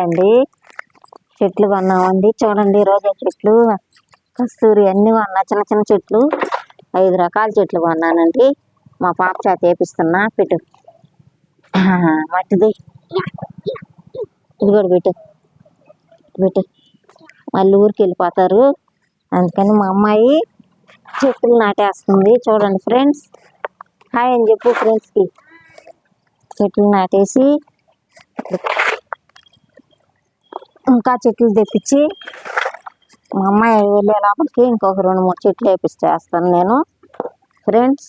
అండి చెట్లు కొన్నామండి. చూడండి రోజా చెట్లు, కస్తూరి అన్ని కొన్నా. చిన్న చిన్న చెట్లు 5 రకాల చెట్లు కొన్నానండి. మా పాప చేత వేపిస్తున్నా. పెట్టు మట్టిది, ఇది కూడా పెట్టు పెట్టు. మళ్ళీ ఊరికి వెళ్ళిపోతారు. అందుకని మా అమ్మాయి చెట్లు నాటేస్తుంది. చూడండి ఫ్రెండ్స్, హాయ్ అని చెప్పు ఫ్రెండ్స్కి. చెట్లు నాటేసి ఇంకా చెట్లు తెప్పించి మా అమ్మాయి వెళ్ళే లోపలికి ఇంకొక 2-3 చెట్లు వేపిస్తేస్తాను నేను ఫ్రెండ్స్.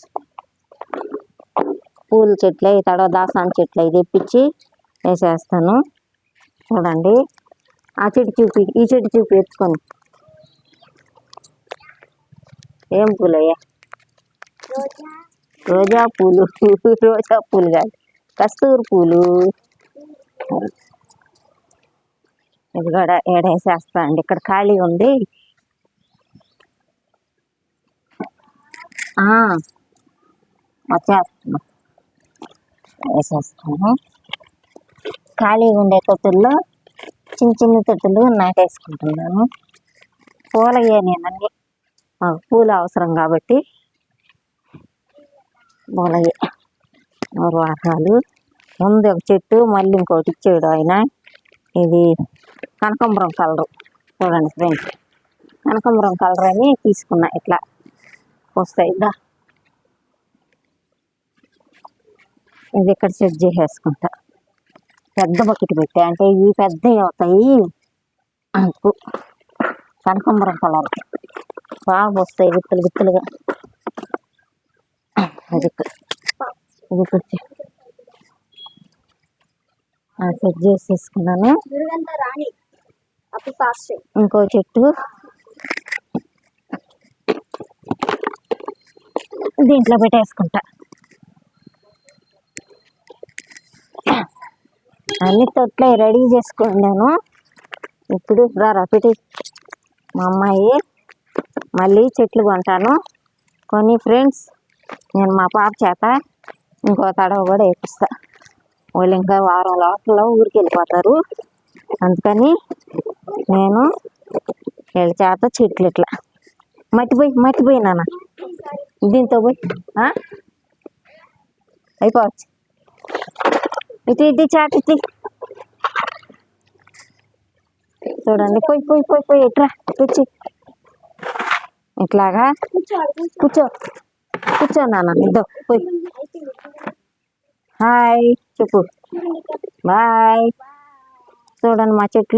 పూల చెట్లు తర్వాత దాసాన్ చెట్లు అవి తెప్పించి వేసేస్తాను. చూడండి, ఆ చెట్టు చూపి, ఈ చెట్టు చూపి ఎత్తుకొని. ఏం పూలయ్యా? రోజా పూలు. రోజా పూలు కాదు, కస్తూరి పూలు. ఇది కూడా ఏడేసేస్తా అండి. ఇక్కడ ఖాళీ ఉంది. వచ్చేస్తున్నా, వేసేస్తాను. ఖాళీగా ఉండే తొట్టుల్లో చిన్న చిన్న తొట్టులు నాటేసుకుంటున్నాను. పూలయ్యే నేనండి, మాకు పూలు అవసరం కాబట్టి పూలయ్యే 3 వారాలు ఉంది ఒక చెట్టు. మళ్ళీ ఇంకోటి ఇచ్చాడు ఆయన. ఇది కనకాంబరం కలరు. చూడండి ఫ్రెండ్స్, కనకాంబరం కలర్ అని తీసుకున్నా. ఇట్లా వస్తాయి. ఇది ఇక్కడ సెట్ చేసేసుకుంటా. పెద్ద బకెట్ పెట్టా అంటే ఇవి పెద్దవి అవుతాయి. అందుకు కనకాంబరం కలర్ బాగా వస్తాయి విత్తులు విత్తులుగా. అది ఇది సెట్ చేసేసుకున్నాను. ఇంకో చెట్టు దీంట్లో పెట్టేసుకుంటా. అన్ని తొట్లే రెడీ చేసుకున్నాను. ఇప్పుడు రారా పెట్టి. మా అమ్మాయి మళ్ళీ చెట్లు కొంటాను. కొన్ని ఫ్రెండ్స్ నేను మా పాప చేత ఇంకో తడవ కూడా వేపిస్తా. వాళ్ళు ఇంకా వారం లోపల ఊరికి వెళ్ళిపోతారు. అందుకని నేను వీళ్ళ చేత చెట్లు ఇట్లా మట్టిపోయి నాన్న దీంతో పోయి అయిపోవచ్చు. ఇటు చాటి చూడండి. పోయి ఇట్రా తెచ్చి ఇట్లాగా కూర్చో నాన్న. ఇద్దో పోయి హాయ్ చెప్పు, బాయ్. చూడండి మా చెట్లు.